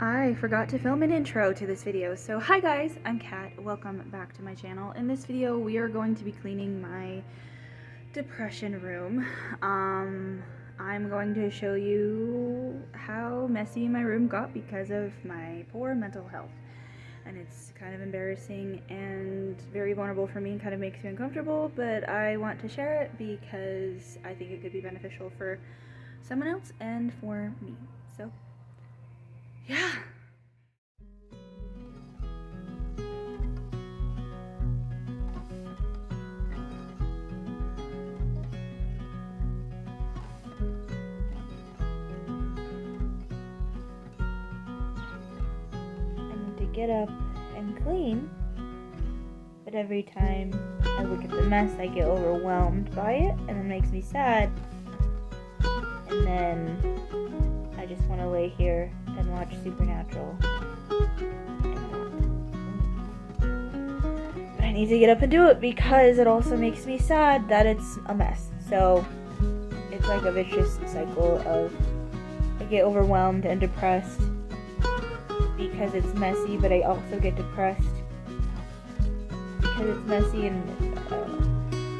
I forgot to film an intro to this video. So hi guys, I'm Kat. Welcome back to my channel. In this video, we are going to be cleaning my depression room. I'm going to show you how messy my room got because of my poor mental health. And it's kind of embarrassing and very vulnerable for me and kind of makes me uncomfortable, but I want to share it because I think it could be beneficial for someone else and for me. So yeah. I need to get up and clean, but every time I look at the mess, I get overwhelmed by it, and it makes me sad. And then I just want to lay here and watch Supernatural. But I need to get up and do it because it also makes me sad that it's a mess. So it's like a vicious cycle of I get overwhelmed and depressed because it's messy, but I also get depressed because it's messy, and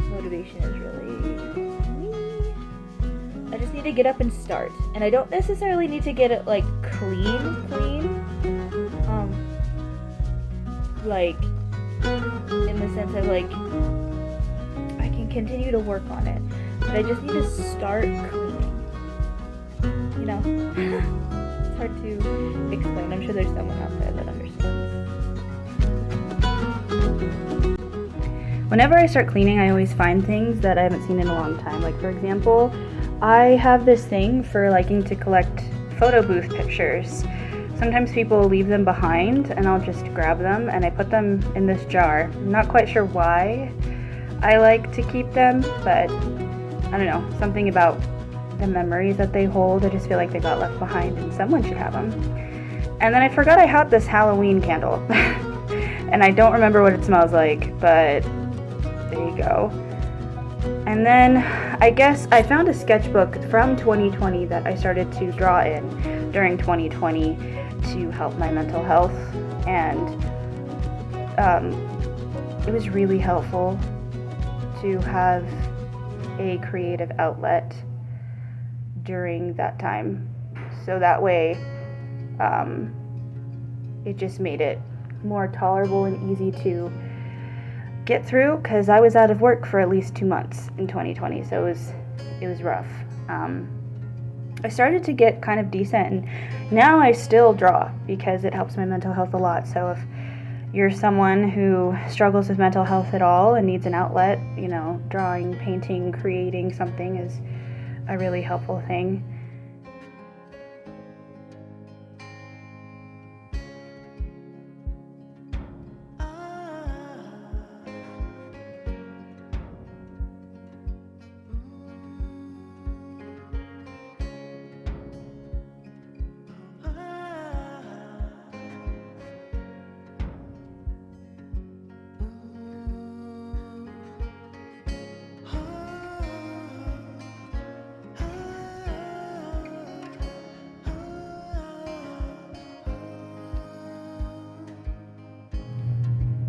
motivation is really me. I just need to get up and start, and I don't necessarily need to get it like clean, like in the sense of like I can continue to work on it, but I just need to start cleaning, you know. It's hard to explain. I'm sure there's someone out there that understands. Whenever I start cleaning, I always find things that I haven't seen in a long time. Like, for example, I have this thing for liking to collect photo booth pictures. Sometimes people leave them behind, and I'll just grab them and I put them in this jar. I'm not quite sure why I like to keep them, but I don't know, something about the memories that they hold. I just feel like they got left behind and someone should have them. And then I forgot I had this Halloween candle and I don't remember what it smells like, but there you go. And then I guess I found a sketchbook from 2020 that I started to draw in during 2020 to help my mental health, and it was really helpful to have a creative outlet during that time, so that way it just made it more tolerable and easy to get through, because I was out of work for at least 2 months in 2020, so it was rough. I started to get kind of decent, and now I still draw because it helps my mental health a lot. So if you're someone who struggles with mental health at all and needs an outlet, you know, drawing, painting, creating something is a really helpful thing.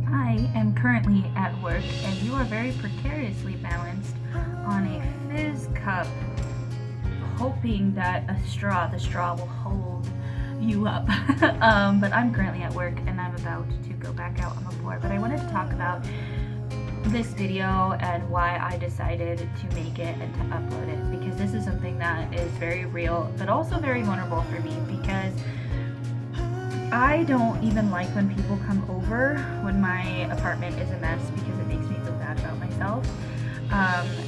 I am currently at work, and you are very precariously balanced on a fizz cup, hoping that the straw will hold you up. But I'm currently at work, and I'm about to go back out on the floor. But I wanted to talk about this video and why I decided to make it and to upload it, because this is something that is very real, but also very vulnerable for me, because I don't even like when people come over when my apartment is a mess, because it makes me feel bad about myself.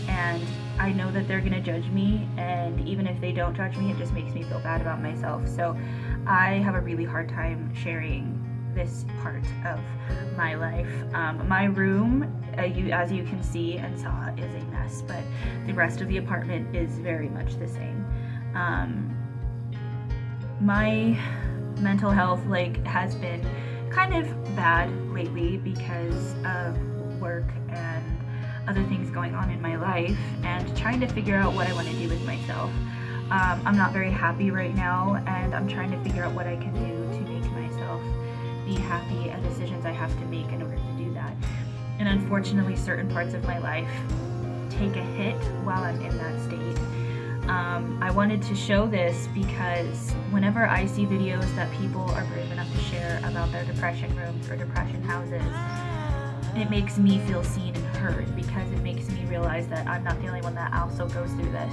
And I know that they're gonna judge me, and even if they don't judge me, it just makes me feel bad about myself. So I have a really hard time sharing this part of my life. My room, as you can see and saw, is a mess, but the rest of the apartment is very much the same. My mental health has been kind of bad lately because of work and other things going on in my life, and trying to figure out what I want to do with myself. I'm not very happy right now, and I'm trying to figure out what I can do myself be happy and decisions I have to make in order to do that. And unfortunately, certain parts of my life take a hit while I'm in that state. I wanted to show this because whenever I see videos that people are brave enough to share about their depression rooms or depression houses, it makes me feel seen and heard, because it makes me realize that I'm not the only one that also goes through this.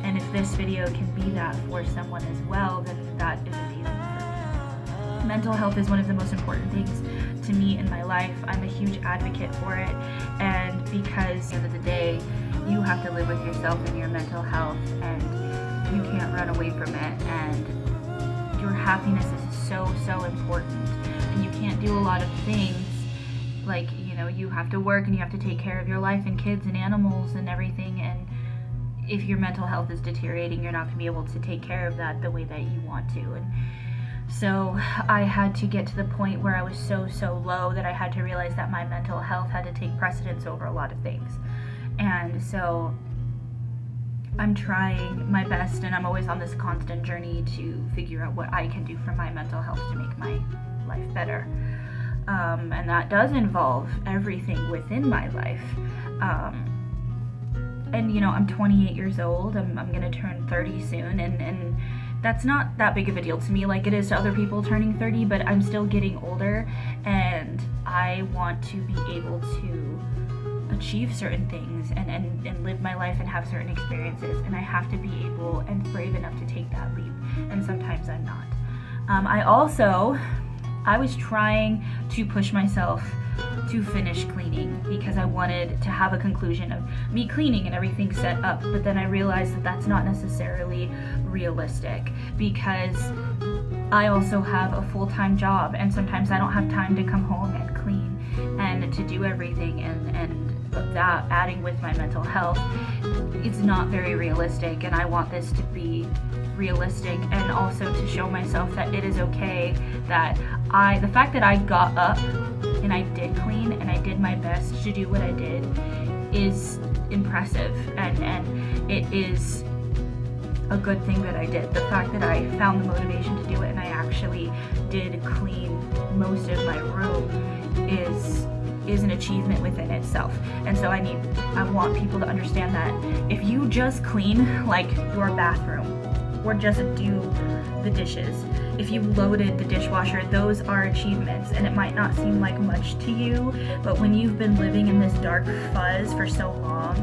And if this video can be that for someone as well, then that is amazing for me. Mental health is one of the most important things to me in my life. I'm a huge advocate for it, and because at the end of the day, you have to live with yourself and your mental health, and you can't run away from it, and your happiness is so important, and you can't do a lot of things like, you have to work and you have to take care of your life and kids and animals and everything, and if your mental health is deteriorating, you're not going to be able to take care of that the way that you want to. And so I had to get to the point where I was so low that I had to realize that my mental health had to take precedence over a lot of things. And so I'm trying my best, and I'm always on this constant journey to figure out what I can do for my mental health to make my life better. And that does involve everything within my life. And I'm 28 years old. I'm going to turn 30 soon, and that's not that big of a deal to me like it is to other people turning 30, but I'm still getting older, and I want to be able to achieve certain things and live my life and have certain experiences, and I have to be able and brave enough to take that leap, and sometimes I'm not. I was trying to push myself to finish cleaning because I wanted to have a conclusion of me cleaning and everything set up, but then I realized that that's not necessarily realistic, because I also have a full-time job, and sometimes I don't have time to come home and clean and to do everything, and that adding with my mental health, it's not very realistic, and I want this to be realistic, and also to show myself that it is okay that the fact that I got up and I did clean and I did my best to do what I did is impressive, and it is a good thing that I did. The fact that I found the motivation to do it and I actually did clean most of my room is an achievement within itself. And so I want people to understand that if you just clean like your bathroom or just do the dishes, if you loaded the dishwasher, those are achievements, and it might not seem like much to you, but when you've been living in this dark fuzz for so long,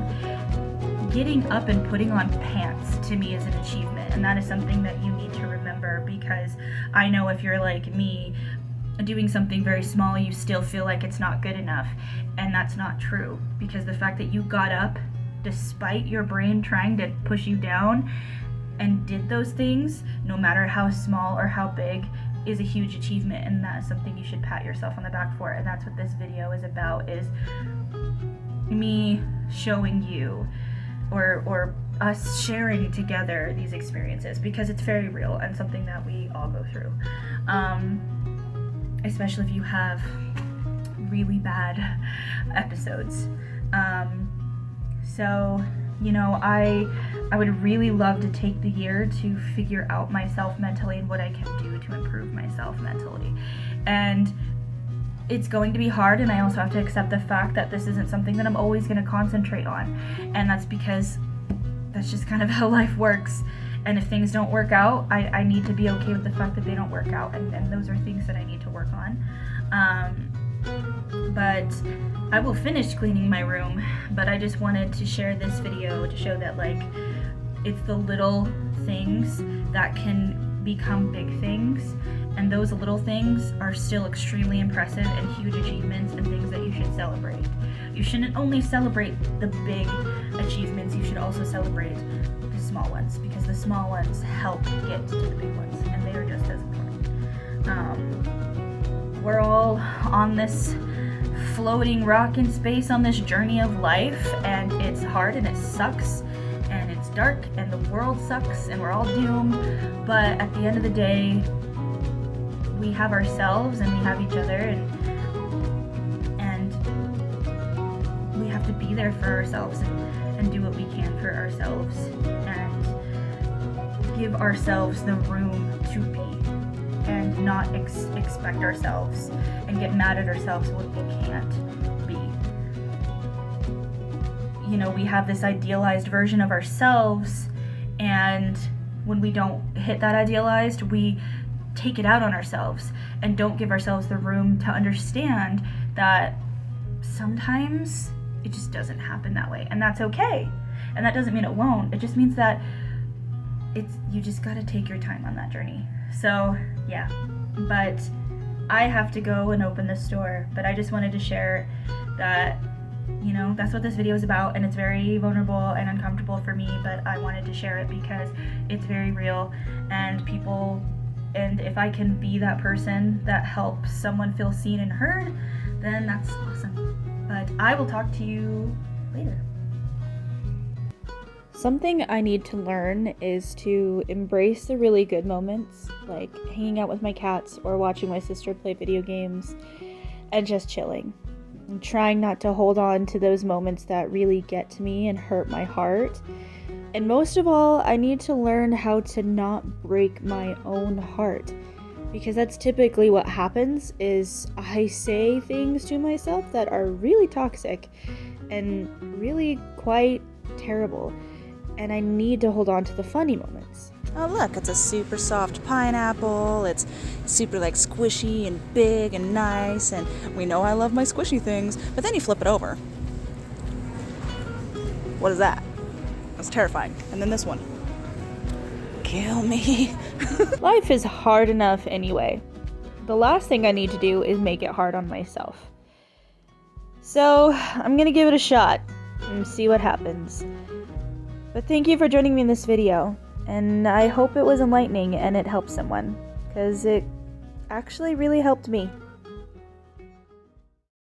getting up and putting on pants to me is an achievement, and that is something that you need to remember, because I know if you're like me, doing something very small, you still feel like it's not good enough, and that's not true, because the fact that you got up despite your brain trying to push you down and did those things, no matter how small or how big, is a huge achievement, and that is something you should pat yourself on the back for. And that's what this video is about, is me showing you or us sharing together these experiences, because it's very real and something that we all go through, especially if you have really bad episodes. So I would really love to take the year to figure out myself mentally and what I can do to improve myself mentally. And it's going to be hard, and I also have to accept the fact that this isn't something that I'm always going to concentrate on. And that's because that's just kind of how life works. And if things don't work out, I need to be okay with the fact that they don't work out. And those are things that I need to work on. But I will finish cleaning my room, but I just wanted to share this video to show that, like, it's the little things that can become big things, and those little things are still extremely impressive and huge achievements and things that you should celebrate. You shouldn't only celebrate the big achievements, you should also celebrate the small ones, because the small ones help get to the big ones, and they are just as important. We're all on this floating rock in space on this journey of life, and it's hard and it sucks and it's dark and the world sucks and we're all doomed, but at the end of the day, we have ourselves and we have each other, and we have to be there for ourselves and do what we can for ourselves and give ourselves the room to be and not expect ourselves and get mad at ourselves when we can't be. You know, we have this idealized version of ourselves, and when we don't hit that idealized, we take it out on ourselves and don't give ourselves the room to understand that sometimes it just doesn't happen that way, and that's okay. And that doesn't mean it won't. It just means that you just gotta take your time on that journey. So yeah, but I have to go and open the store, but I just wanted to share that, you know, that's what this video is about, and it's very vulnerable and uncomfortable for me, but I wanted to share it because it's very real, and if I can be that person that helps someone feel seen and heard, then that's awesome. But I will talk to you later. Something I need to learn is to embrace the really good moments, like hanging out with my cats or watching my sister play video games and just chilling. I'm trying not to hold on to those moments that really get to me and hurt my heart. And most of all, I need to learn how to not break my own heart, because that's typically what happens is I say things to myself that are really toxic and really quite terrible. And I need to hold on to the funny moments. Oh look, it's a super soft pineapple. It's super like squishy and big and nice, and we know I love my squishy things, but then you flip it over. What is that? That's terrifying. And then this one. Kill me. Life is hard enough anyway. The last thing I need to do is make it hard on myself. So I'm gonna give it a shot and see what happens. But thank you for joining me in this video, and I hope it was enlightening and it helped someone, because it actually really helped me.